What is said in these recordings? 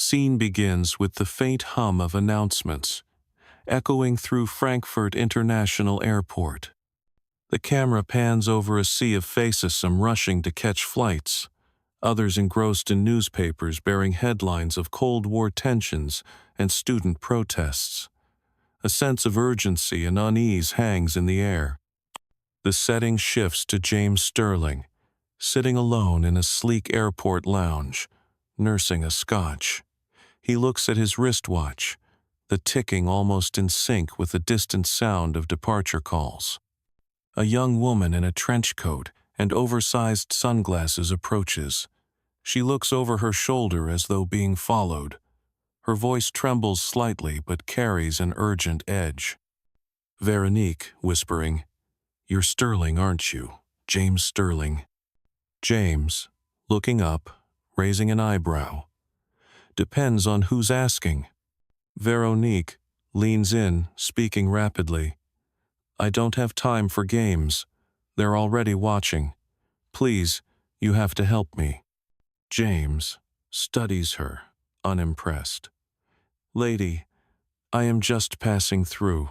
Scene begins with the faint hum of announcements, echoing through Frankfurt International Airport. The camera pans over a sea of faces, some rushing to catch flights, others engrossed in newspapers bearing headlines of Cold War tensions and student protests. A sense of urgency and unease hangs in the air. The setting shifts to James Sterling, sitting alone in a sleek airport lounge, nursing a scotch. He looks at his wristwatch, the ticking almost in sync with the distant sound of departure calls. A young woman in a trench coat and oversized sunglasses approaches. She looks over her shoulder as though being followed. Her voice trembles slightly but carries an urgent edge. Veronique, whispering, "You're Sterling, aren't you? James Sterling." James, looking up, raising an eyebrow. "Depends on who's asking." Veronique leans in, speaking rapidly. "I don't have time for games. They're already watching. Please, you have to help me." James studies her, unimpressed. "Lady, I am just passing through.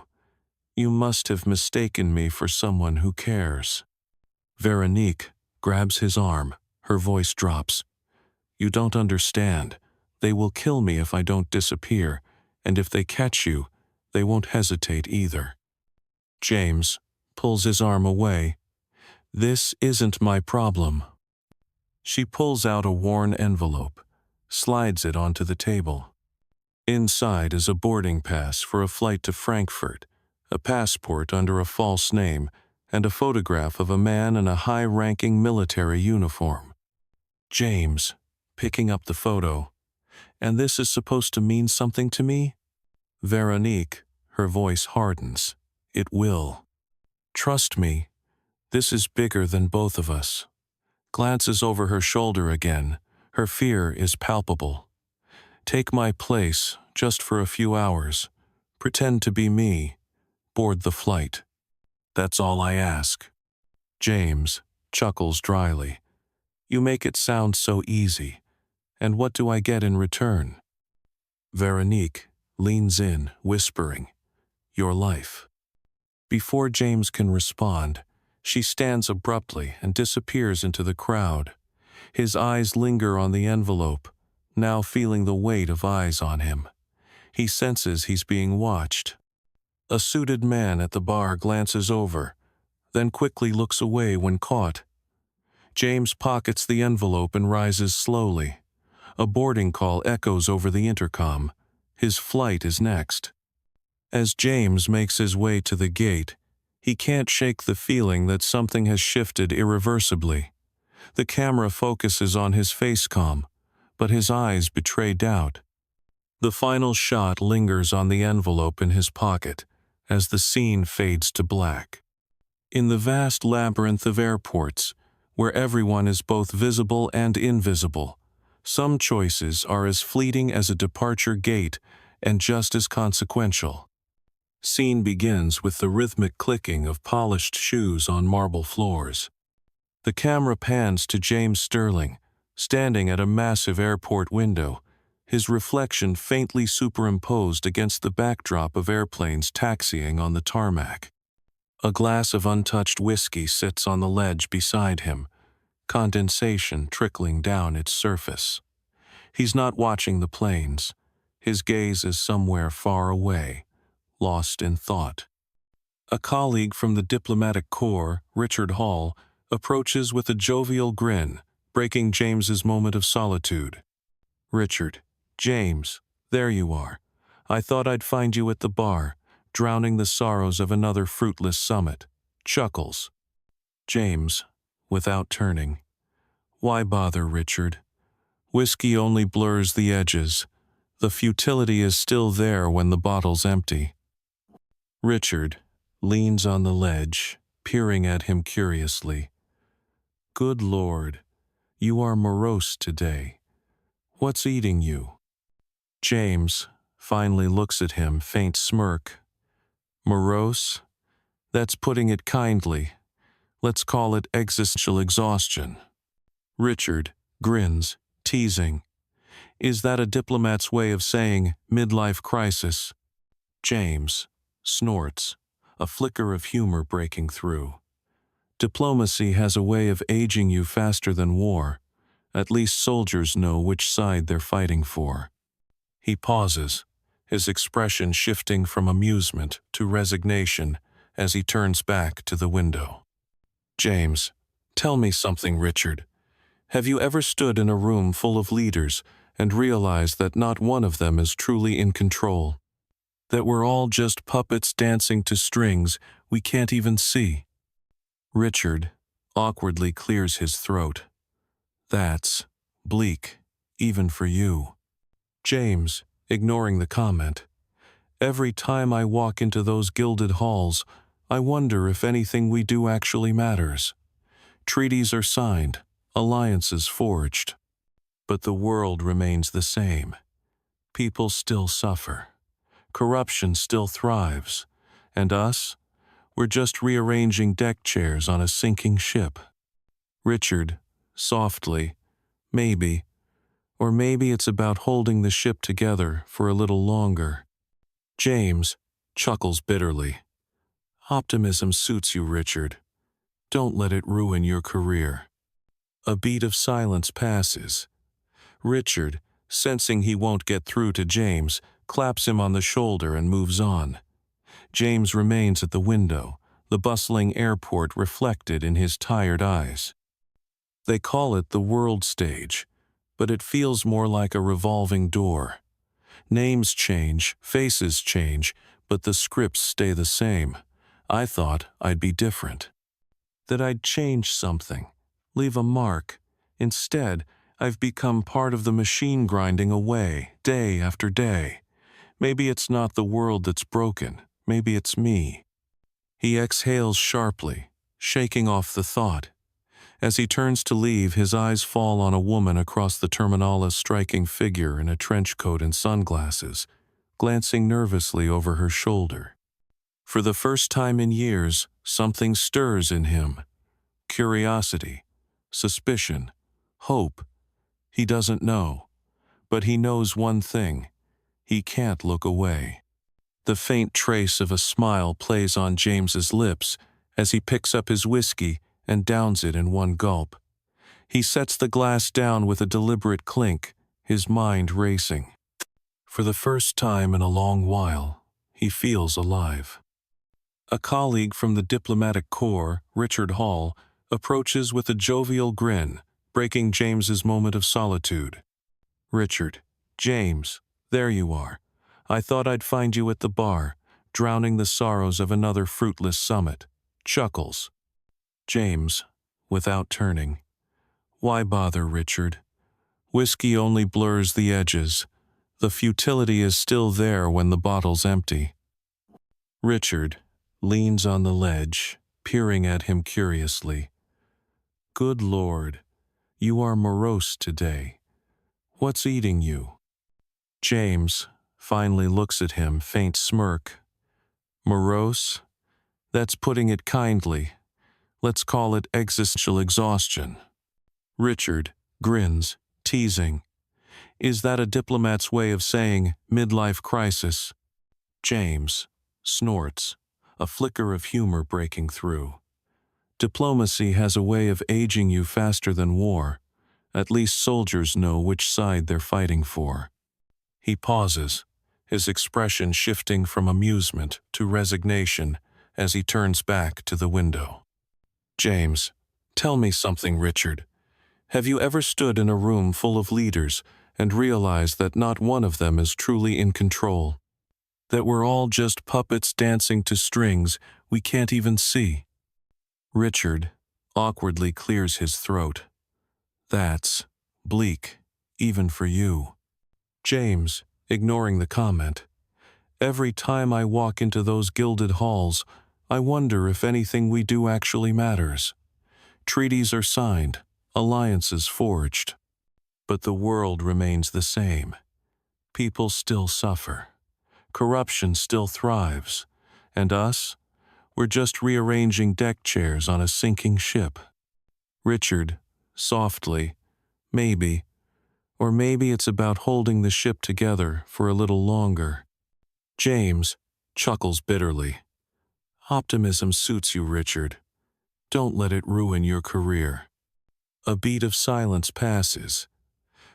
You must have mistaken me for someone who cares." Veronique grabs his arm. Her voice drops. "You don't understand. They will kill me if I don't disappear, and if they catch you, they won't hesitate either." James pulls his arm away. "This isn't my problem." She pulls out a worn envelope, slides it onto the table. Inside is a boarding pass for a flight to Frankfurt, a passport under a false name, and a photograph of a man in a high-ranking military uniform. James, picking up the photo. "And this is supposed to mean something to me?" Veronique, her voice hardens. "It will. Trust me, this is bigger than both of us." Glances over her shoulder again. Her fear is palpable. "Take my place, just for a few hours. Pretend to be me. Board the flight. That's all I ask." James chuckles dryly. "You make it sound so easy. And what do I get in return?" Veronique leans in, whispering, "Your life." Before James can respond, she stands abruptly and disappears into the crowd. His eyes linger on the envelope, now feeling the weight of eyes on him. He senses he's being watched. A suited man at the bar glances over, then quickly looks away when caught. James pockets the envelope and rises slowly. A boarding call echoes over the intercom. His flight is next. As James makes his way to the gate, he can't shake the feeling that something has shifted irreversibly. The camera focuses on his facecam, but his eyes betray doubt. The final shot lingers on the envelope in his pocket as the scene fades to black. In the vast labyrinth of airports, where everyone is both visible and invisible, some choices are as fleeting as a departure gate and just as consequential. Scene begins with the rhythmic clicking of polished shoes on marble floors. The camera pans to James Sterling, standing at a massive airport window, his reflection faintly superimposed against the backdrop of airplanes taxiing on the tarmac. A glass of untouched whiskey sits on the ledge beside him, condensation trickling down its surface. He's not watching the planes. His gaze is somewhere far away, lost in thought. A colleague from the diplomatic corps, Richard Hall, approaches with a jovial grin, breaking James's moment of solitude. "Richard, James, there you are. I thought I'd find you at the bar, drowning the sorrows of another fruitless summit." Chuckles. James, without turning. "Why bother, Richard? Whiskey only blurs the edges. The futility is still there when the bottle's empty." Richard leans on the ledge, peering at him curiously. "Good Lord, you are morose today. What's eating you?" James finally looks at him, faint smirk. "Morose? That's putting it kindly. Let's call it existential exhaustion." Richard grins, teasing. Is that a diplomat's way of saying midlife crisis? James snorts, a flicker of humor breaking through. Diplomacy has a way of aging you faster than war. At least soldiers know which side they're fighting for. He pauses, his expression shifting from amusement to resignation as he turns back to the window. James, tell me something, Richard. Have you ever stood in a room full of leaders and realized that not one of them is truly in control? That we're all just puppets dancing to strings we can't even see? Richard awkwardly clears his throat. That's bleak, even for you. James, ignoring the comment. Every time I walk into those gilded halls, I wonder if anything we do actually matters. Treaties are signed, alliances forged. But the world remains the same. People still suffer. Corruption still thrives. And us? We're just rearranging deck chairs on a sinking ship. Richard, softly, maybe. Or maybe it's about holding the ship together for a little longer. James chuckles bitterly. Optimism suits you, Richard. Don't let it ruin your career. A beat of silence passes. Richard, sensing he won't get through to James, claps him on the shoulder and moves on. James remains at the window, the bustling airport reflected in his tired eyes. They call it the world stage, but it feels more like a revolving door. Names change, faces change, but the scripts stay the same. I thought I'd be different. That I'd change something, leave a mark. Instead, I've become part of the machine grinding away, day after day. Maybe it's not the world that's broken. Maybe it's me. He exhales sharply, shaking off the thought. As he turns to leave, his eyes fall on a woman across the terminal's striking figure in a trench coat and sunglasses, glancing nervously over her shoulder. For the first time in years, something stirs in him. Curiosity, suspicion, hope. He doesn't know. But he knows one thing. He can't look away. The faint trace of a smile plays on James's lips as he picks up his whiskey and downs it in one gulp. He sets the glass down with a deliberate clink, his mind racing. For the first time in a long while, he feels alive. A colleague from the diplomatic corps, Richard Hall, approaches with a jovial grin, breaking James's moment of solitude. Richard, James, there you are. I thought I'd find you at the bar, drowning the sorrows of another fruitless summit. Chuckles. James, without turning. Why bother, Richard? Whiskey only blurs the edges. The futility is still there when the bottle's empty. Richard leans on the ledge, peering at him curiously. Good Lord, you are morose today. What's eating you? James finally looks at him, faint smirk. Morose? That's putting it kindly. Let's call it existential exhaustion. Richard grins, teasing. Is that a diplomat's way of saying midlife crisis? James snorts, a flicker of humor breaking through. Diplomacy has a way of aging you faster than war. At least soldiers know which side they're fighting for. He pauses, his expression shifting from amusement to resignation as he turns back to the window. James, tell me something, Richard. Have you ever stood in a room full of leaders and realized that not one of them is truly in control? That we're all just puppets dancing to strings we can't even see? Richard awkwardly clears his throat. That's bleak, even for you. James, ignoring the comment. Every time I walk into those gilded halls, I wonder if anything we do actually matters. Treaties are signed, alliances forged. But the world remains the same. People still suffer. Corruption still thrives. And us? We're just rearranging deck chairs on a sinking ship. Richard, softly, maybe. Or maybe it's about holding the ship together for a little longer. James chuckles bitterly. Optimism suits you, Richard. Don't let it ruin your career. A beat of silence passes.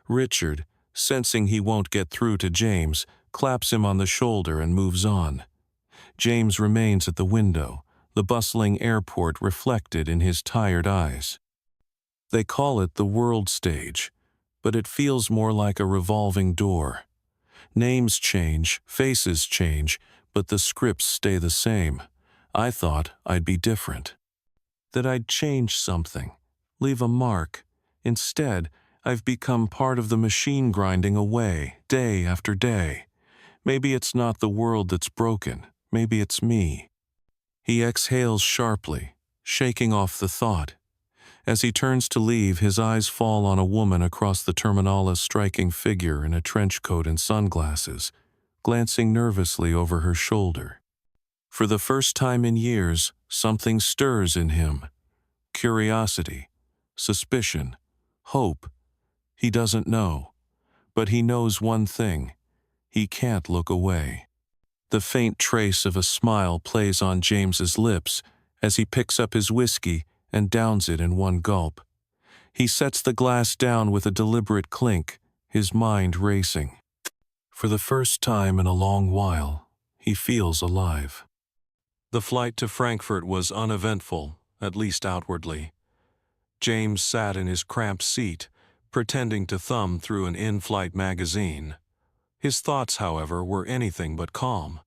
Richard, sensing he won't get through to James, claps him on the shoulder and moves on. James remains at the window, the bustling airport reflected in his tired eyes. They call it the world stage, but it feels more like a revolving door. Names change, faces change, but the scripts stay the same. I thought I'd be different. That I'd change something, leave a mark. Instead, I've become part of the machine grinding away, day after day. Maybe it's not the world that's broken. Maybe it's me. He exhales sharply, shaking off the thought. As he turns to leave, his eyes fall on a woman across the terminal's striking figure in a trench coat and sunglasses, glancing nervously over her shoulder. For the first time in years, something stirs in him. Curiosity, suspicion, hope. He doesn't know, but he knows one thing. He can't look away. The faint trace of a smile plays on James's lips as he picks up his whiskey and downs it in one gulp. He sets the glass down with a deliberate clink, his mind racing. For the first time in a long while, he feels alive. The flight to Frankfurt was uneventful, at least outwardly. James sat in his cramped seat, pretending to thumb through an in-flight magazine. His thoughts, however, were anything but calm.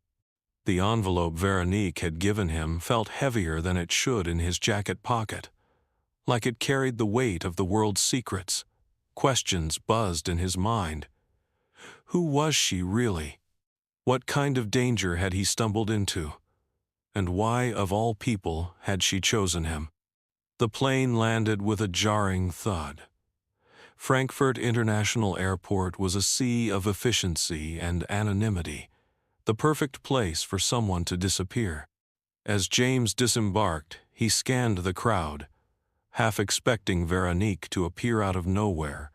The envelope Veronique had given him felt heavier than it should in his jacket pocket, like it carried the weight of the world's secrets. Questions buzzed in his mind. Who was she really? What kind of danger had he stumbled into? And why, of all people, had she chosen him? The plane landed with a jarring thud. Frankfurt International Airport was a sea of efficiency and anonymity, the perfect place for someone to disappear. As James disembarked, he scanned the crowd, half expecting Veronique to appear out of nowhere,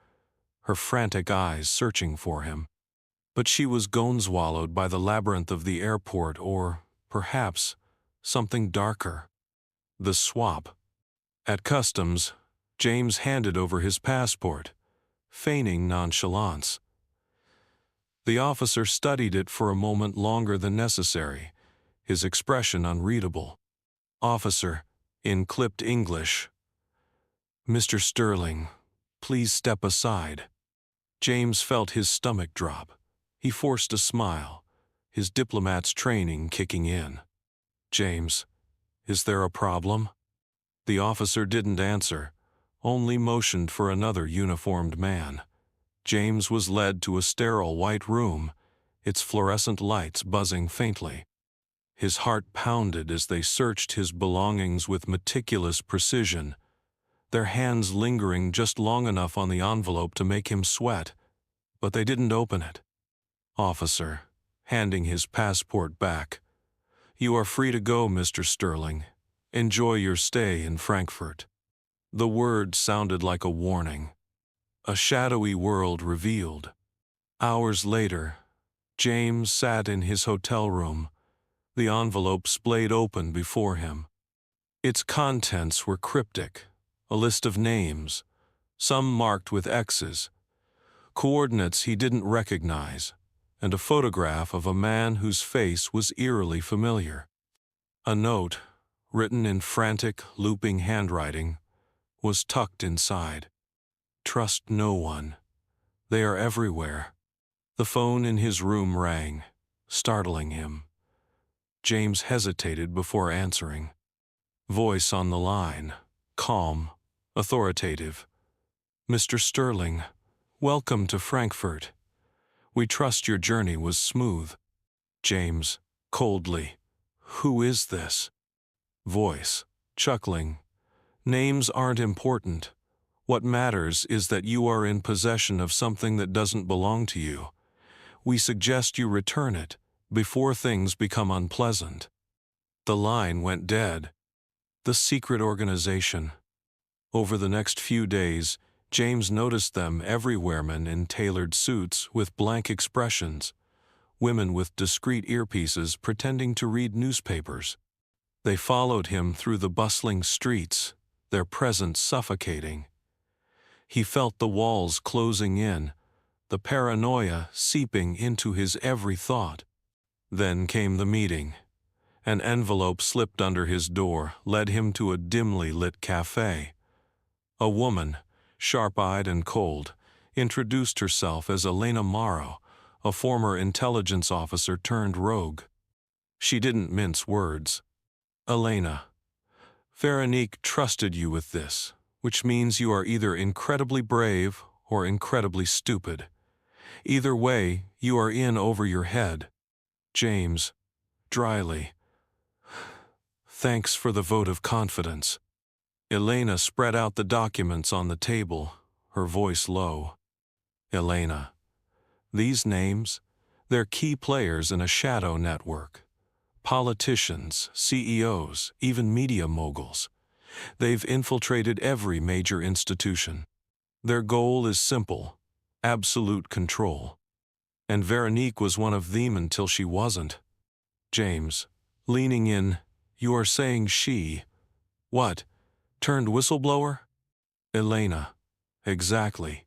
her frantic eyes searching for him. But she was gone-swallowed by the labyrinth of the airport, or, perhaps, something darker. The swap. At customs, James handed over his passport, feigning nonchalance. The officer studied it for a moment longer than necessary, his expression unreadable. Officer, in clipped English. Mr. Sterling, please step aside. James felt his stomach drop. He forced a smile, his diplomat's training kicking in. James, is there a problem? The officer didn't answer, only motioned for another uniformed man. James was led to a sterile white room, its fluorescent lights buzzing faintly. His heart pounded as they searched his belongings with meticulous precision, their hands lingering just long enough on the envelope to make him sweat, but they didn't open it. Officer, handing his passport back. You are free to go, Mr. Sterling. Enjoy your stay in Frankfurt. The word sounded like a warning. A shadowy world revealed. Hours later, James sat in his hotel room, the envelope splayed open before him. Its contents were cryptic, a list of names, some marked with X's, coordinates he didn't recognize, and a photograph of a man whose face was eerily familiar. A note, written in frantic, looping handwriting, was tucked inside. Trust no one. They are everywhere. The phone in his room rang, startling him. James hesitated before answering. Voice on the line, calm, authoritative. Mr. Sterling, welcome to Frankfurt. We trust your journey was smooth. James, coldly, who is this? Voice, chuckling. Names aren't important. What matters is that you are in possession of something that doesn't belong to you. We suggest you return it before things become unpleasant. The line went dead. The secret organization. Over the next few days, James noticed them everywhere, men in tailored suits with blank expressions, women with discreet earpieces pretending to read newspapers. They followed him through the bustling streets, their presence suffocating. He felt the walls closing in, the paranoia seeping into his every thought. Then came the meeting. An envelope slipped under his door, led him to a dimly lit cafe. A woman, sharp-eyed and cold, introduced herself as Elena Morrow, a former intelligence officer turned rogue. She didn't mince words. Elena, Veronique trusted you with this, which means you are either incredibly brave or incredibly stupid. Either way, you are in over your head. James, dryly, thanks for the vote of confidence. Elena spread out the documents on the table, her voice low. Elena, these names, they're key players in a shadow network. Politicians, CEOs, even media moguls. They've infiltrated every major institution. Their goal is simple: absolute control. And Veronique was one of them until she wasn't. James, leaning in, you are saying she, what, turned whistleblower? Elena, exactly.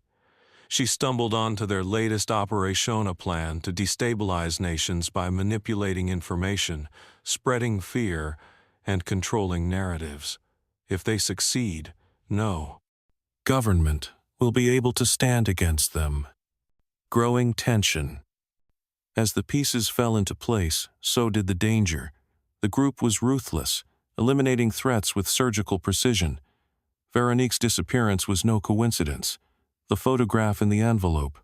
She stumbled onto their latest operationa plan to destabilize nations by manipulating information, spreading fear, and controlling narratives. If they succeed, no government will be able to stand against them. Growing tension. As the pieces fell into place, so did the danger. The group was ruthless, eliminating threats with surgical precision. Veronique's disappearance was no coincidence. The photograph in the envelope.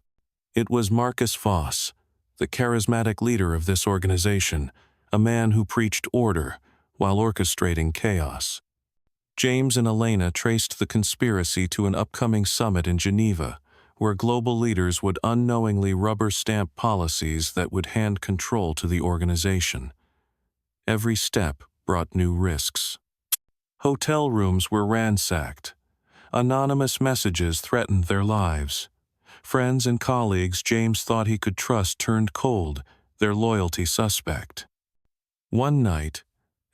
It was Marcus Voss, the charismatic leader of this organization, a man who preached order while orchestrating chaos. James and Elena traced the conspiracy to an upcoming summit in Geneva, where global leaders would unknowingly rubber-stamp policies that would hand control to the organization. Every step brought new risks. Hotel rooms were ransacked. Anonymous messages threatened their lives. Friends and colleagues James thought he could trust turned cold, their loyalty suspect. One night,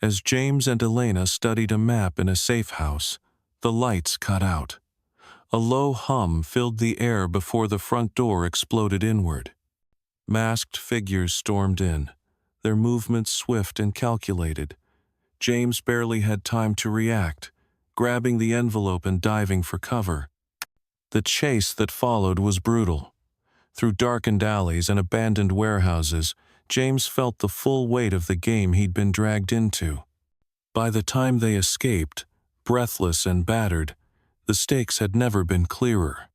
as James and Elena studied a map in a safe house, the lights cut out. A low hum filled the air before the front door exploded inward. Masked figures stormed in, their movements swift and calculated. James barely had time to react, grabbing the envelope and diving for cover. The chase that followed was brutal. Through darkened alleys and abandoned warehouses, James felt the full weight of the game he'd been dragged into. By the time they escaped, breathless and battered, the stakes had never been clearer.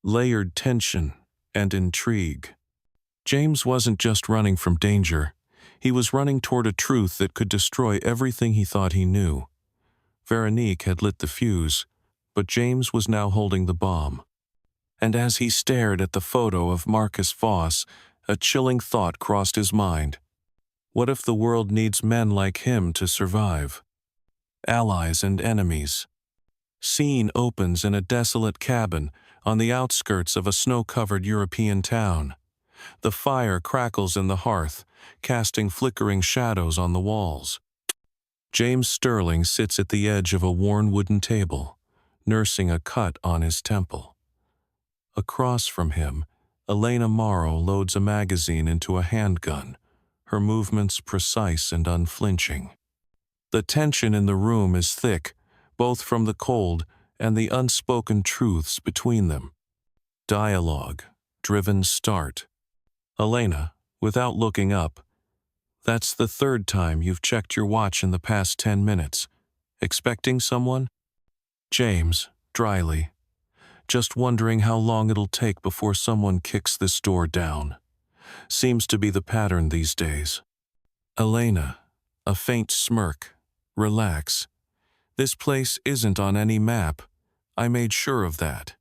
Layered tension and intrigue. James wasn't just running from danger. He was running toward a truth that could destroy everything he thought he knew. Veronique had lit the fuse, but James was now holding the bomb. And as he stared at the photo of Marcus Voss, a chilling thought crossed his mind. What if the world needs men like him to survive? Allies and enemies. Scene opens in a desolate cabin on the outskirts of a snow-covered European town. The fire crackles in the hearth, casting flickering shadows on the walls. James Sterling sits at the edge of a worn wooden table, nursing a cut on his temple. Across from him, Elena Morrow loads a magazine into a handgun, her movements precise and unflinching. The tension in the room is thick, both from the cold and the unspoken truths between them. Dialogue, driven start. Elena, without looking up, that's the third time you've checked your watch in the past 10 minutes. Expecting someone? James, dryly, just wondering how long it'll take before someone kicks this door down. Seems to be the pattern these days. Elena, a faint smirk. Relax. This place isn't on any map. I made sure of that.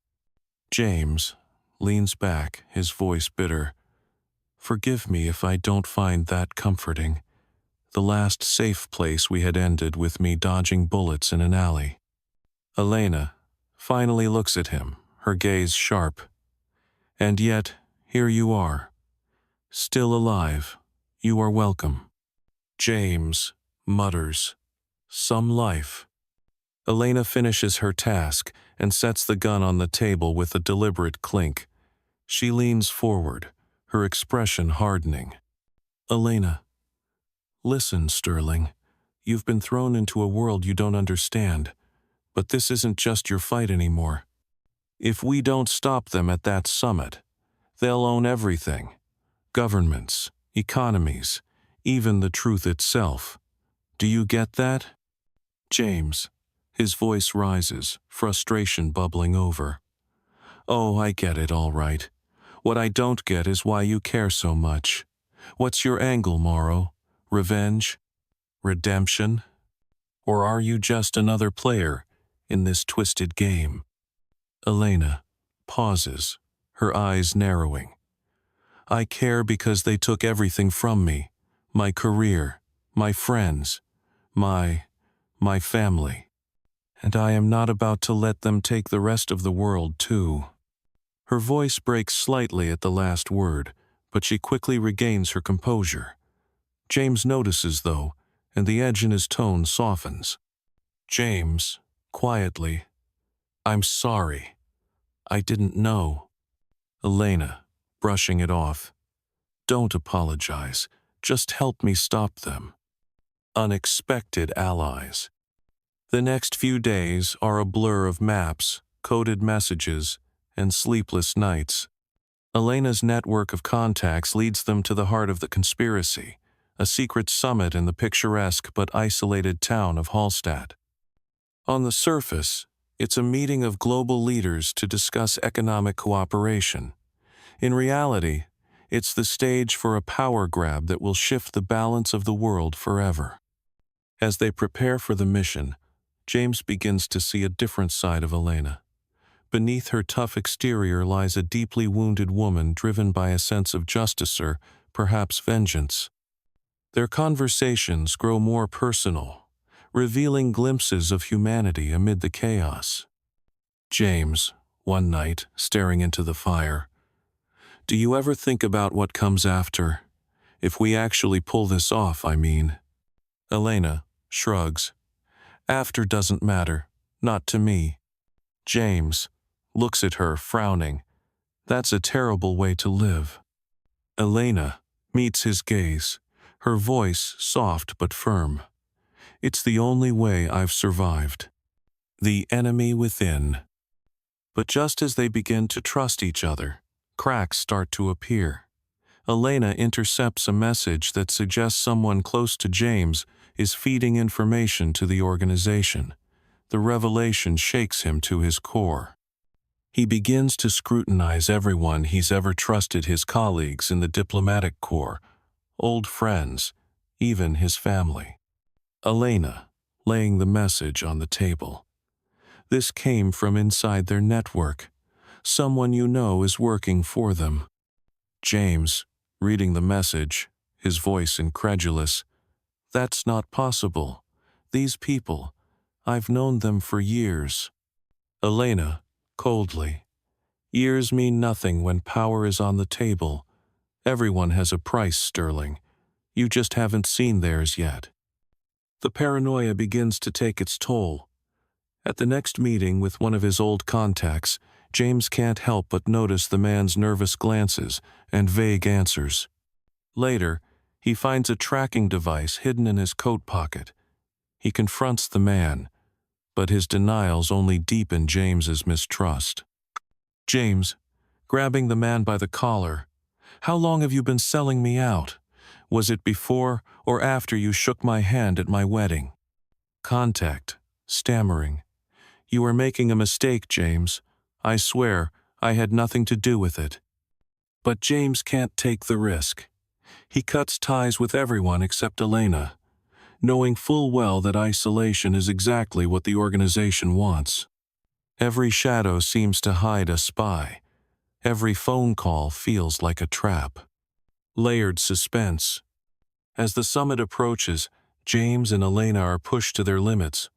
James leans back, his voice bitter. Forgive me if I don't find that comforting. The last safe place we had ended with me dodging bullets in an alley. Elena finally looks at him, her gaze sharp. And yet, here you are. Still alive. You are welcome. James mutters, "Some life." Elena finishes her task and sets the gun on the table with a deliberate clink. She leans forward, her expression hardening. "Elena, listen, Sterling. You've been thrown into a world you don't understand, but this isn't just your fight anymore. If we don't stop them at that summit, they'll own everything. Governments, economies, even the truth itself. Do you get that?" James. His voice rises, frustration bubbling over. "Oh, I get it, all right. What I don't get is why you care so much. What's your angle, Morrow? Revenge? Redemption? Or are you just another player in this twisted game?" Elena pauses, her eyes narrowing. "I care because they took everything from me. My career, my friends, my family. And I am not about to let them take the rest of the world, too." Her voice breaks slightly at the last word, but she quickly regains her composure. James notices, though, and the edge in his tone softens. "James, quietly, I'm sorry. I didn't know." Elena, brushing it off. "Don't apologize. Just help me stop them." Unexpected allies. The next few days are a blur of maps, coded messages, and sleepless nights. Elena's network of contacts leads them to the heart of the conspiracy, a secret summit in the picturesque but isolated town of Hallstatt. On the surface, it's a meeting of global leaders to discuss economic cooperation. In reality, it's the stage for a power grab that will shift the balance of the world forever. As they prepare for the mission, James begins to see a different side of Elena. Beneath her tough exterior lies a deeply wounded woman driven by a sense of justice or perhaps vengeance. Their conversations grow more personal, revealing glimpses of humanity amid the chaos. James, one night, staring into the fire. "Do you ever think about what comes after? If we actually pull this off, I mean." Elena shrugs. "After doesn't matter, not to me." James looks at her, frowning. "That's a terrible way to live." Elena meets his gaze, her voice soft but firm. "It's the only way I've survived." The enemy within. But just as they begin to trust each other, cracks start to appear. Elena intercepts a message that suggests someone close to James is feeding information to the organization. The revelation shakes him to his core. He begins to scrutinize everyone he's ever trusted, his colleagues in the diplomatic corps, old friends, even his family. Elena, laying the message on the table. "This came from inside their network. Someone you know is working for them." James, reading the message, his voice incredulous. "That's not possible. These people, I've known them for years." Elena, coldly. "Years mean nothing when power is on the table. Everyone has a price, Sterling. You just haven't seen theirs yet." The paranoia begins to take its toll. At the next meeting with one of his old contacts, James can't help but notice the man's nervous glances and vague answers. Later, he finds a tracking device hidden in his coat pocket. He confronts the man, but his denials only deepen James's mistrust. James, grabbing the man by the collar, "How long have you been selling me out? Was it before or after you shook my hand at my wedding?" Contact, stammering. "You are making a mistake, James. I swear, I had nothing to do with it." But James can't take the risk. He cuts ties with everyone except Elena, knowing full well that isolation is exactly what the organization wants. Every shadow seems to hide a spy. Every phone call feels like a trap. Layered suspense. As the summit approaches, James and Elena are pushed to their limits.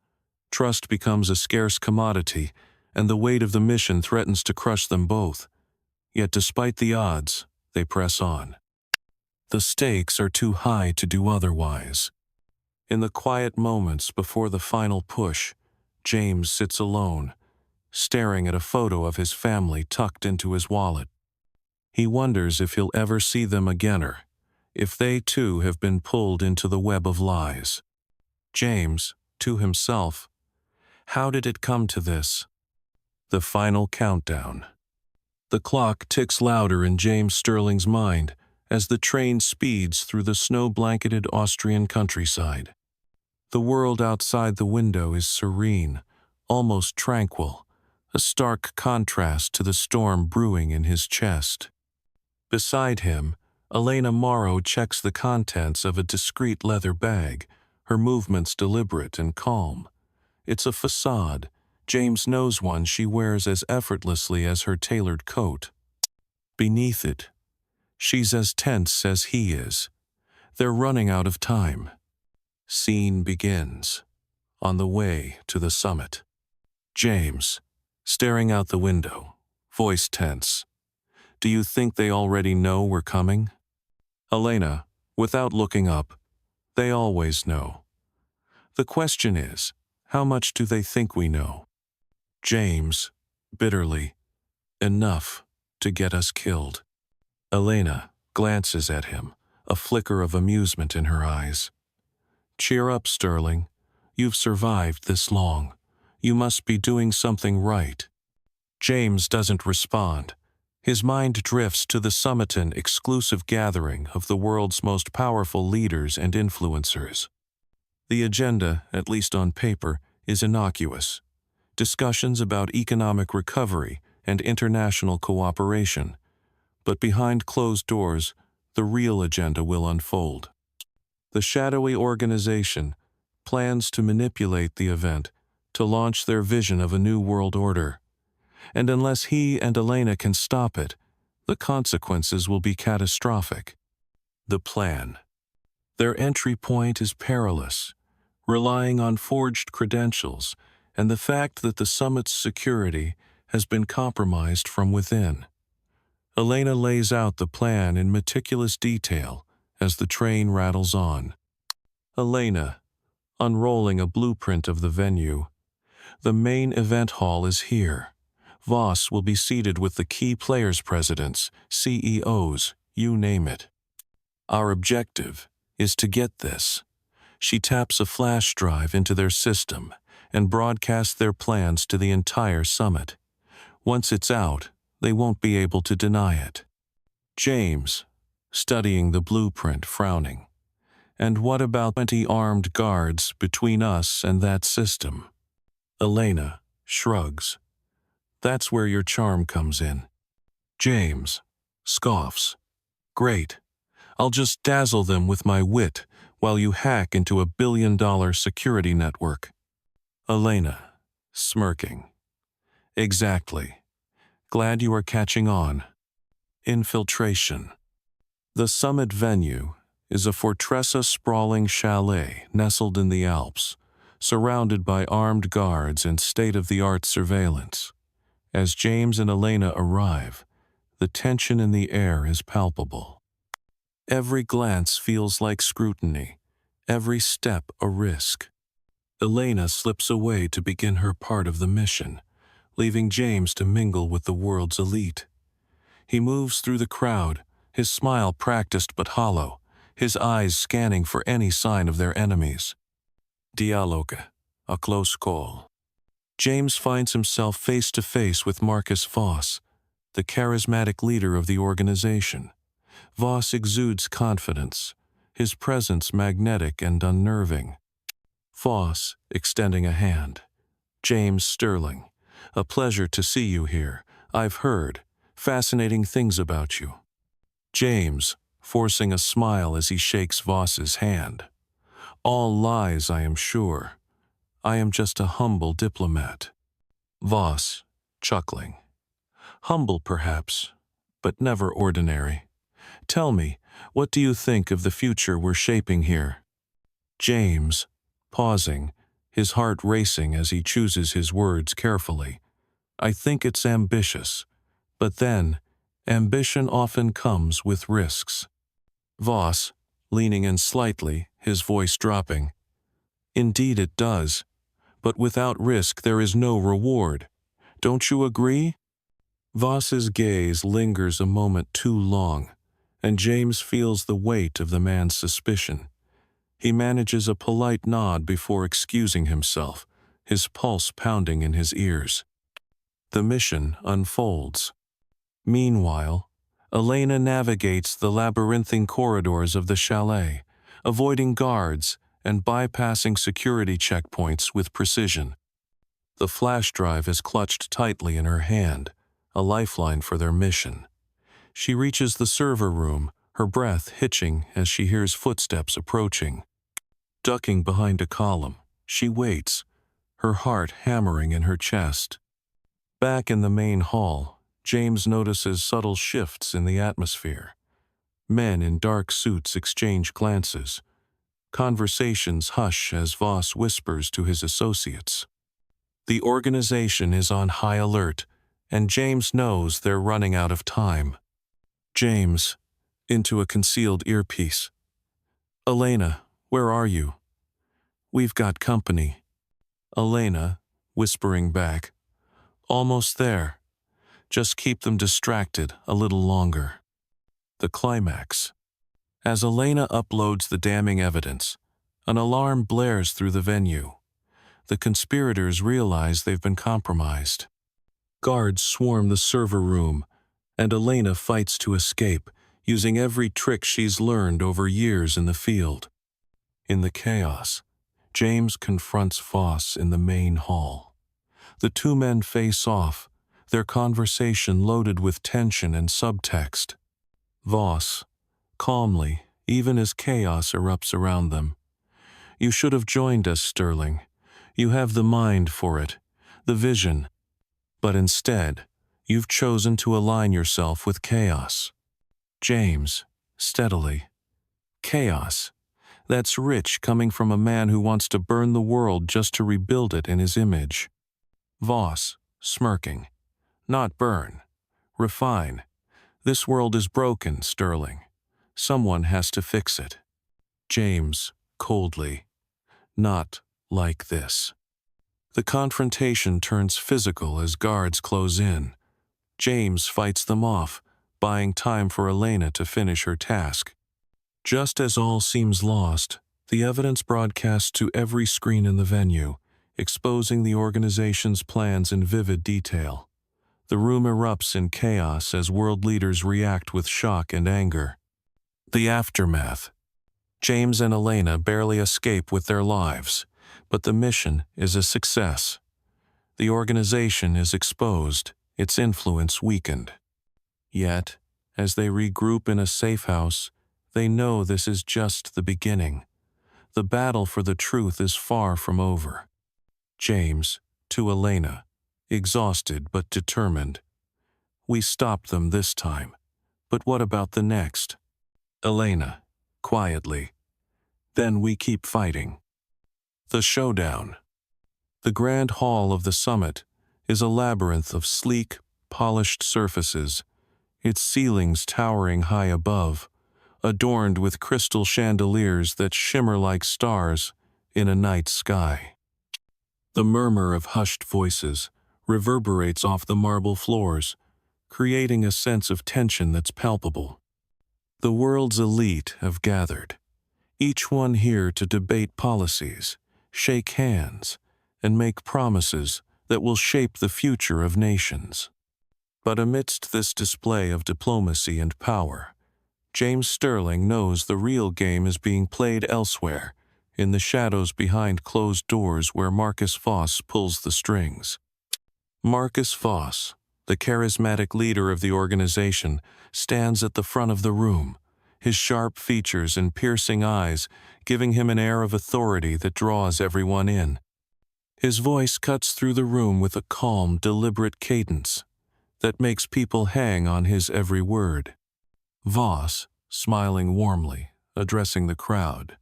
Trust becomes a scarce commodity, and the weight of the mission threatens to crush them both. Yet despite the odds, they press on. The stakes are too high to do otherwise. In the quiet moments before the final push, James sits alone, staring at a photo of his family tucked into his wallet. He wonders if he'll ever see them again or if they too have been pulled into the web of lies. James, to himself, how did it come to this? The final countdown. The clock ticks louder in James Sterling's mind as the train speeds through the snow-blanketed Austrian countryside. The world outside the window is serene, almost tranquil, a stark contrast to the storm brewing in his chest. Beside him, Elena Morrow checks the contents of a discreet leather bag, her movements deliberate and calm. It's a facade. James knows one she wears as effortlessly as her tailored coat. Beneath it, she's as tense as he is. They're running out of time. Scene begins. On the way to the summit. James, staring out the window, voice tense. Do you think they already know we're coming? Elena, without looking up, they always know. The question is, how much do they think we know? James, bitterly, enough to get us killed. Elena glances at him, a flicker of amusement in her eyes. Cheer up, Sterling. You've survived this long. You must be doing something right. James doesn't respond. His mind drifts to the Summiton exclusive gathering of the world's most powerful leaders and influencers. The agenda, at least on paper, is innocuous. Discussions about economic recovery and international cooperation. But behind closed doors, the real agenda will unfold. The shadowy organization plans to manipulate the event to launch their vision of a new world order. And unless he and Elena can stop it, the consequences will be catastrophic. The plan. Their entry point is perilous, relying on forged credentials and the fact that the summit's security has been compromised from within. Elena lays out the plan in meticulous detail as the train rattles on. Elena, unrolling a blueprint of the venue. The main event hall is here. Voss will be seated with the key players' presidents, CEOs, you name it. Our objective is to get this. She taps a flash drive into their system and broadcasts their plans to the entire summit. Once it's out, they won't be able to deny it. James, studying the blueprint, frowning. And what about 20 armed guards between us and that system? Elena shrugs. That's where your charm comes in. James scoffs. Great. I'll just dazzle them with my wit while you hack into a billion-dollar security network. Elena, smirking. Exactly. Glad you are catching on. Infiltration. The summit venue is a fortressa-sprawling chalet nestled in the Alps, surrounded by armed guards and state-of-the-art surveillance. As James and Elena arrive, the tension in the air is palpable. Every glance feels like scrutiny, every step a risk. Elena slips away to begin her part of the mission, leaving James to mingle with the world's elite. He moves through the crowd, his smile practiced but hollow, his eyes scanning for any sign of their enemies. Dialogue, a close call. James finds himself face to face with Marcus Voss, the charismatic leader of the organization. Voss exudes confidence, his presence magnetic and unnerving. Voss, extending a hand. James Sterling, a pleasure to see you here. I've heard fascinating things about you. James, forcing a smile as he shakes Voss's hand. All lies, I am sure. I am just a humble diplomat. Voss, chuckling. Humble, perhaps, but never ordinary. Tell me, what do you think of the future we're shaping here? James, pausing, his heart racing as he chooses his words carefully. I think it's ambitious, but then, ambition often comes with risks. Voss, leaning in slightly, his voice dropping. Indeed it does, but without risk there is no reward. Don't you agree? Voss's gaze lingers a moment too long, and James feels the weight of the man's suspicion. He manages a polite nod before excusing himself, his pulse pounding in his ears. The mission unfolds. Meanwhile, Elena navigates the labyrinthine corridors of the chalet, avoiding guards and bypassing security checkpoints with precision. The flash drive is clutched tightly in her hand, a lifeline for their mission. She reaches the server room, her breath hitching as she hears footsteps approaching. Ducking behind a column, she waits, her heart hammering in her chest. Back in the main hall, James notices subtle shifts in the atmosphere. Men in dark suits exchange glances. Conversations hush as Voss whispers to his associates. The organization is on high alert, and James knows they're running out of time. James, into a concealed earpiece. Elena, where are you? We've got company. Elena, whispering back. Almost there. Just keep them distracted a little longer. The climax. As Elena uploads the damning evidence, an alarm blares through the venue. The conspirators realize they've been compromised. Guards swarm the server room, and Elena fights to escape, using every trick she's learned over years in the field. In the chaos, James confronts Voss in the main hall. The two men face off, their conversation loaded with tension and subtext. Voss, calmly, even as chaos erupts around them. You should have joined us, Sterling. You have the mind for it, the vision. But instead, you've chosen to align yourself with chaos. James, steadily. Chaos. That's rich coming from a man who wants to burn the world just to rebuild it in his image. Voss, smirking. Not burn. Refine. This world is broken, Sterling. Someone has to fix it. James, coldly. Not like this. The confrontation turns physical as guards close in. James fights them off, buying time for Elena to finish her task. Just as all seems lost, the evidence broadcasts to every screen in the venue, exposing the organization's plans in vivid detail. The room erupts in chaos as world leaders react with shock and anger. The aftermath. James and Elena barely escape with their lives, but the mission is a success. The organization is exposed, its influence weakened. Yet, as they regroup in a safe house, they know this is just the beginning. The battle for the truth is far from over. James, to Elena, exhausted but determined. We stopped them this time, but what about the next? Elena, quietly. Then we keep fighting. The showdown. The grand hall of the summit is a labyrinth of sleek, polished surfaces, its ceilings towering high above, adorned with crystal chandeliers that shimmer like stars in a night sky. The murmur of hushed voices reverberates off the marble floors, creating a sense of tension that's palpable. The world's elite have gathered, each one here to debate policies, shake hands, and make promises that will shape the future of nations. But amidst this display of diplomacy and power, James Sterling knows the real game is being played elsewhere, in the shadows behind closed doors where Marcus Voss pulls the strings. Marcus Voss, the charismatic leader of the organization, stands at the front of the room, his sharp features and piercing eyes giving him an air of authority that draws everyone in. His voice cuts through the room with a calm, deliberate cadence that makes people hang on his every word. Voss, smiling warmly, addressing the crowd.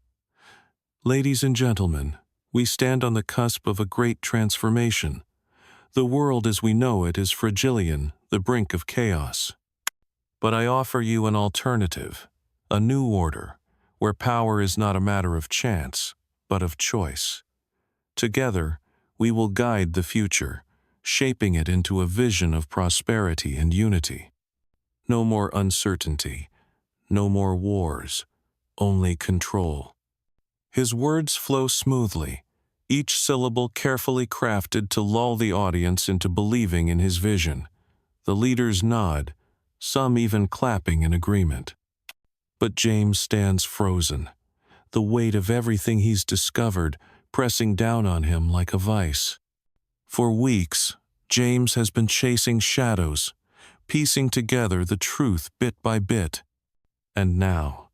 Ladies and gentlemen, we stand on the cusp of a great transformation. The world as we know it is fragilian, the brink of chaos. But I offer you an alternative, a new order, where power is not a matter of chance, but of choice. Together, we will guide the future, shaping it into a vision of prosperity and unity. No more uncertainty, no more wars, only control. His words flow smoothly, each syllable carefully crafted to lull the audience into believing in his vision. The leaders nod, some even clapping in agreement. But James stands frozen, the weight of everything he's discovered pressing down on him like a vice. For weeks, James has been chasing shadows, piecing together the truth bit by bit. And now,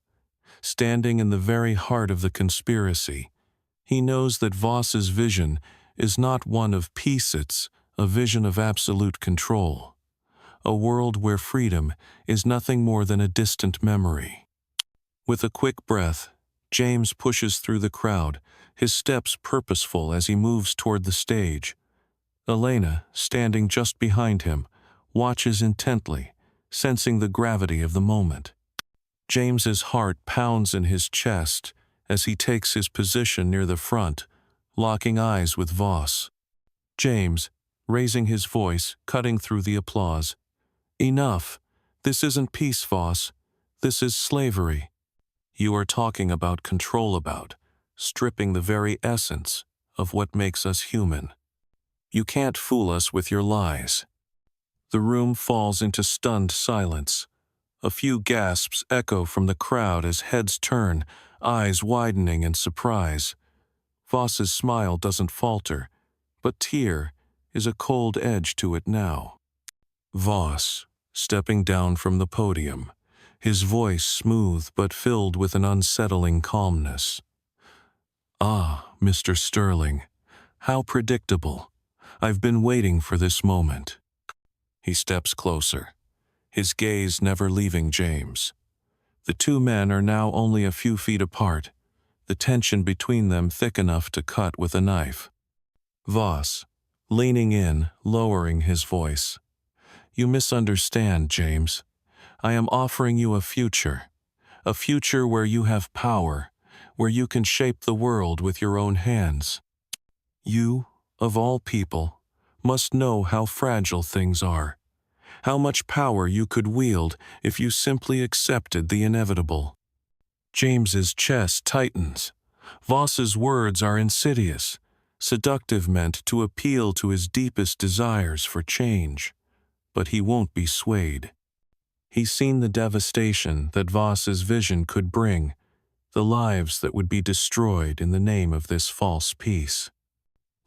standing in the very heart of the conspiracy, he knows that Voss's vision is not one of peace, it's a vision of absolute control. A world where freedom is nothing more than a distant memory. With a quick breath, James pushes through the crowd, his steps purposeful as he moves toward the stage. Elena, standing just behind him, watches intently, sensing the gravity of the moment. James's heart pounds in his chest as he takes his position near the front, locking eyes with Voss. James, raising his voice, cutting through the applause. Enough. This isn't peace, Voss. This is slavery. You are talking about control, about stripping the very essence of what makes us human. You can't fool us with your lies. The room falls into stunned silence. A few gasps echo from the crowd as heads turn, eyes widening in surprise. Voss's smile doesn't falter, but tear is a cold edge to it now. Voss, stepping down from the podium, his voice smooth but filled with an unsettling calmness. Ah, Mr. Sterling, how predictable. I've been waiting for this moment. He steps closer, his gaze never leaving James. The two men are now only a few feet apart, the tension between them thick enough to cut with a knife. Voss, leaning in, lowering his voice. You misunderstand, James. I am offering you a future where you have power, where you can shape the world with your own hands. You, of all people, must know how fragile things are, how much power you could wield if you simply accepted the inevitable. James's chest tightens. Voss's words are insidious, seductive, meant to appeal to his deepest desires for change. But he won't be swayed. He's seen the devastation that Voss's vision could bring, the lives that would be destroyed in the name of this false peace.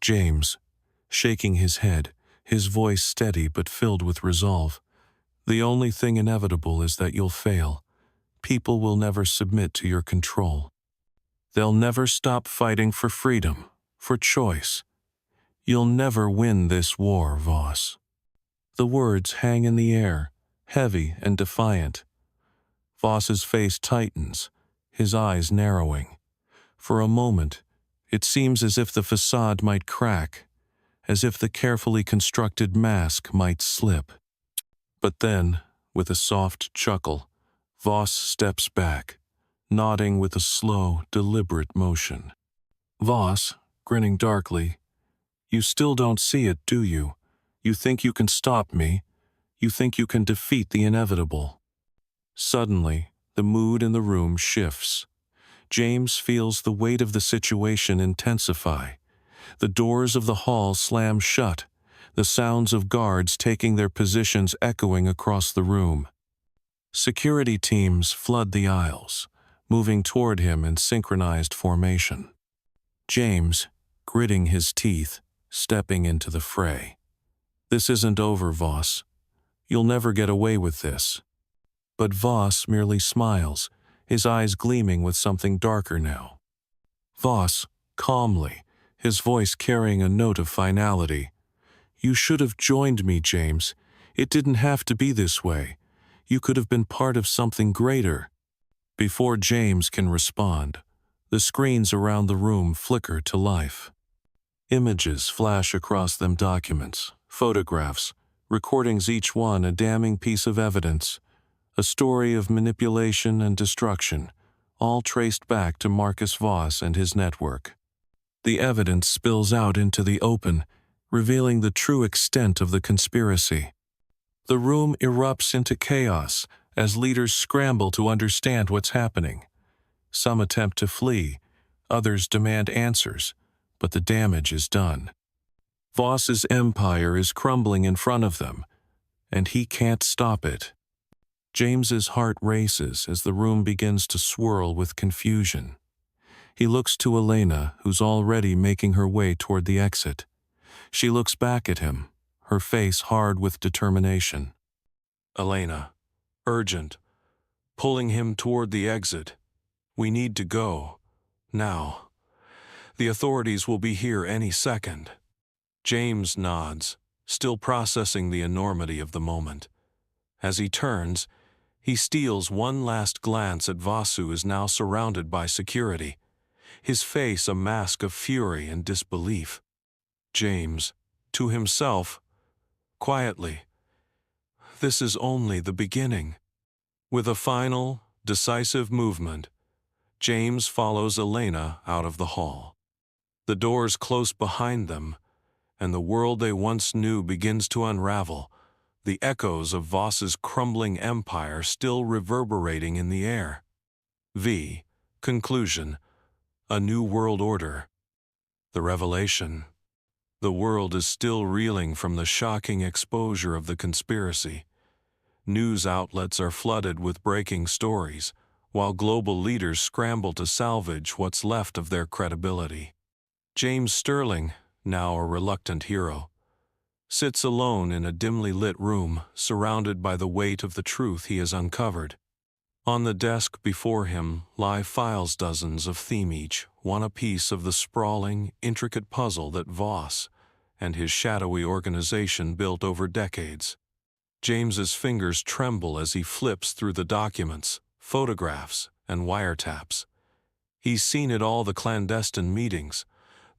James, shaking his head, his voice steady but filled with resolve. The only thing inevitable is that you'll fail. People will never submit to your control. They'll never stop fighting for freedom, for choice. You'll never win this war, Voss. The words hang in the air, heavy and defiant. Voss's face tightens, his eyes narrowing. For a moment, it seems as if the facade might crack, as if the carefully constructed mask might slip. But then, with a soft chuckle, Voss steps back, nodding with a slow, deliberate motion. Voss, grinning darkly, you still don't see it, do you? You think you can stop me? You think you can defeat the inevitable? Suddenly, the mood in the room shifts. James feels the weight of the situation intensify. The doors of the hall slam shut, the sounds of guards taking their positions echoing across the room. Security teams flood the aisles, moving toward him in synchronized formation. James, gritting his teeth, stepping into the fray. This isn't over, Voss. You'll never get away with this. But Voss merely smiles, his eyes gleaming with something darker now. Voss, calmly, his voice carrying a note of finality. You should have joined me, James. It didn't have to be this way. You could have been part of something greater. Before James can respond, the screens around the room flicker to life. Images flash across them, documents, Photographs, recordings, each one a damning piece of evidence, a story of manipulation and destruction, all traced back to Marcus Voss and his network. The evidence spills out into the open, revealing the true extent of the conspiracy. The room erupts into chaos as leaders scramble to understand what's happening. Some attempt to flee, others demand answers, but the damage is done. Voss's empire is crumbling in front of them, and he can't stop it. James's heart races as the room begins to swirl with confusion. He looks to Elena, who's already making her way toward the exit. She looks back at him, her face hard with determination. Elena, urgent, pulling him toward the exit. We need to go. Now. The authorities will be here any second. James nods, still processing the enormity of the moment. As he turns, he steals one last glance at Voss, who is now surrounded by security, his face a mask of fury and disbelief. James, to himself, quietly, this is only the beginning. With a final, decisive movement, James follows Elena out of the hall. The doors close behind them, and the world they once knew begins to unravel, the echoes of Voss's crumbling empire still reverberating in the air. Conclusion. A new world order. The revelation. The world is still reeling from the shocking exposure of the conspiracy. News outlets are flooded with breaking stories, while global leaders scramble to salvage what's left of their credibility. James Sterling, now a reluctant hero, sits alone in a dimly lit room, surrounded by the weight of the truth he has uncovered. On the desk before him lie files, dozens of them each, one a piece of the sprawling, intricate puzzle that Voss and his shadowy organization built over decades. James's fingers tremble as he flips through the documents, photographs, and wiretaps. He's seen it all: the clandestine meetings,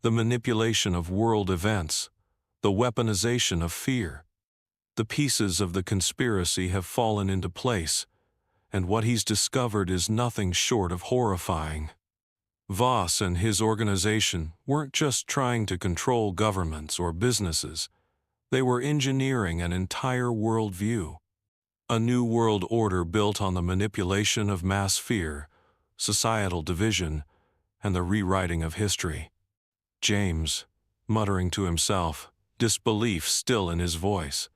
the manipulation of world events, the weaponization of fear. The pieces of the conspiracy have fallen into place, and what he's discovered is nothing short of horrifying. Voss and his organization weren't just trying to control governments or businesses. They were engineering an entire worldview. A new world order built on the manipulation of mass fear, societal division, and the rewriting of history. James, muttering to himself, disbelief still in his voice.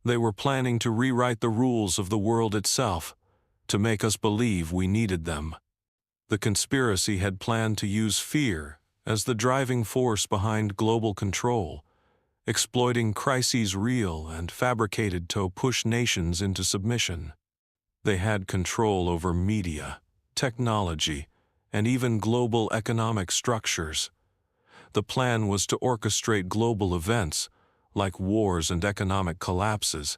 They were planning to rewrite the rules of the world itself, to make us believe we needed them. The conspiracy had planned to use fear as the driving force behind global control, exploiting crises real and fabricated to push nations into submission. They had control over media, technology, and even global economic structures. The plan was to orchestrate global events, like wars and economic collapses,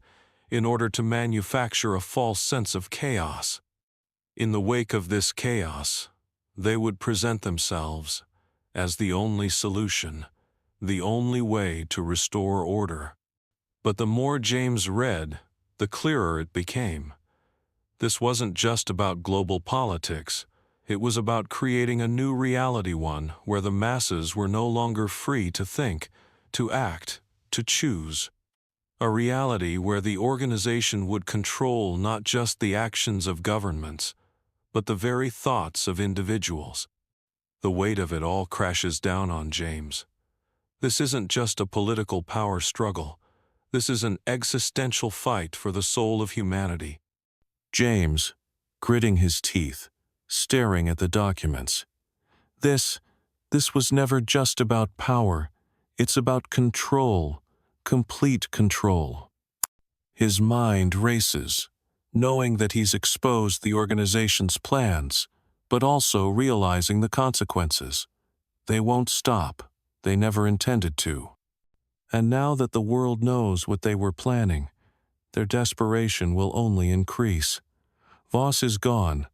in order to manufacture a false sense of chaos. In the wake of this chaos, they would present themselves as the only solution, the only way to restore order. But the more James read, the clearer it became. This wasn't just about global politics. It was about creating a new reality, one where the masses were no longer free to think, to act, to choose. A reality where the organization would control not just the actions of governments, but the very thoughts of individuals. The weight of it all crashes down on James. This isn't just a political power struggle. This is an existential fight for the soul of humanity. James, gritting his teeth, staring at the documents. This was never just about power. It's about control, complete control. His mind races, knowing that he's exposed the organization's plans, but also realizing the consequences. They won't stop. They never intended to. And now that the world knows what they were planning, their desperation will only increase. Voss is gone,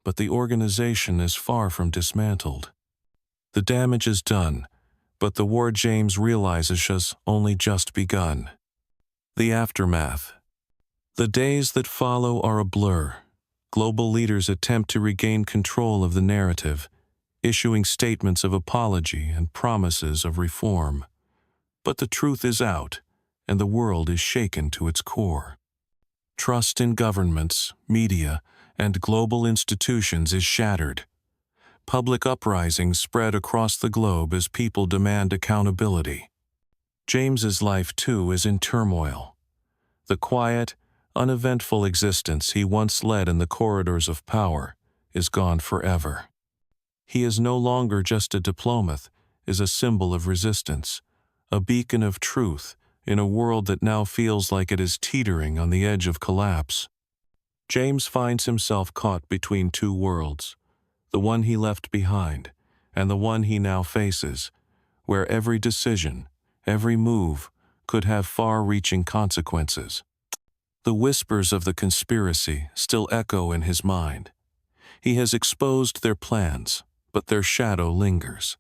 but the organization is far from dismantled. The damage is done, But the war James realizes has only just begun. The aftermath. The days that follow are a blur. Global leaders attempt to regain control of the narrative, issuing statements of apology and promises of reform. But the truth is out, and the world is shaken to its core. Trust in governments, media, and global institutions is shattered. Public uprisings spread across the globe as people demand accountability. James's life, too, is in turmoil. The quiet, uneventful existence he once led in the corridors of power is gone forever. He is no longer just a diplomat, is a symbol of resistance, a beacon of truth in a world that now feels like it is teetering on the edge of collapse. James finds himself caught between two worlds, the one he left behind and the one he now faces, where every decision, every move, could have far-reaching consequences. The whispers of the conspiracy still echo in his mind. He has exposed their plans, but their shadow lingers.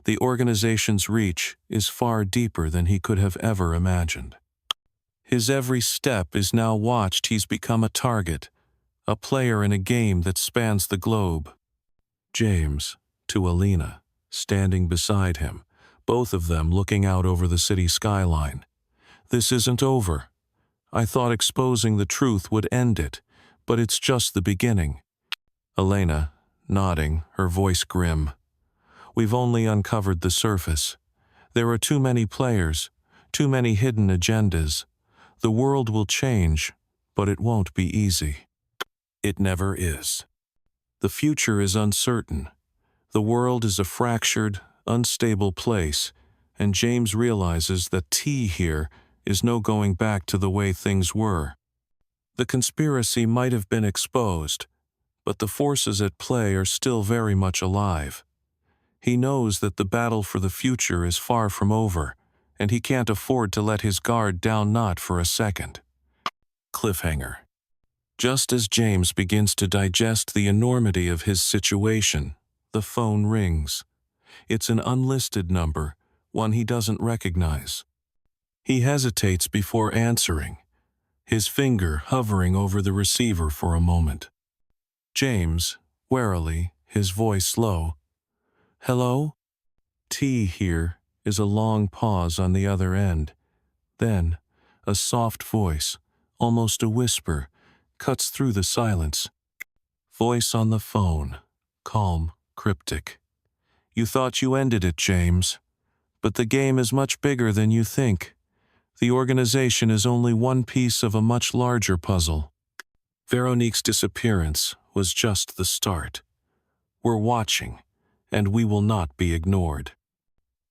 The organization's reach is far deeper than he could have ever imagined. His every step is now watched. He's become a target, a player in a game that spans the globe. James, to Elena, standing beside him, both of them looking out over the city skyline. This isn't over. I thought exposing the truth would end it, but it's just the beginning. Elena, nodding, her voice grim. We've only uncovered the surface. There are too many players, too many hidden agendas. The world will change, but it won't be easy. It never is. The future is uncertain. The world is a fractured, unstable place, and James realizes that T here is no going back to the way things were. The conspiracy might have been exposed, but the forces at play are still very much alive. He knows that the battle for the future is far from over, and he can't afford to let his guard down not for a second. Cliffhanger. Just as James begins to digest the enormity of his situation, the phone rings. It's an unlisted number, one he doesn't recognize. He hesitates before answering, his finger hovering over the receiver for a moment. James, warily, his voice low. Hello? T here is a long pause on the other end. Then, a soft voice, almost a whisper, cuts through the silence. Voice on the phone, calm, cryptic. You thought you ended it, James. But the game is much bigger than you think. The organization is only one piece of a much larger puzzle. Veronique's disappearance was just the start. We're watching, and we will not be ignored.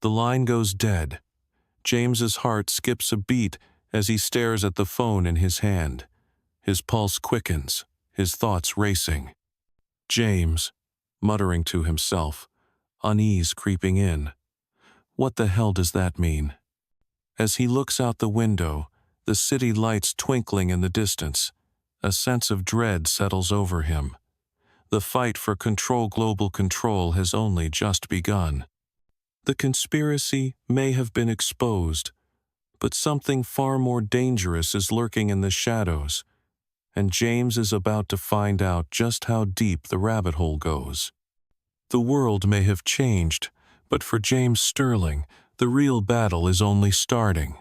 The line goes dead. James's heart skips a beat as he stares at the phone in his hand. His pulse quickens, his thoughts racing. James, muttering to himself, unease creeping in. What the hell does that mean? As he looks out the window, the city lights twinkling in the distance, a sense of dread settles over him. The fight for global control has only just begun. The conspiracy may have been exposed, but something far more dangerous is lurking in the shadows, and James is about to find out just how deep the rabbit hole goes. The world may have changed, but for James Sterling, the real battle is only starting.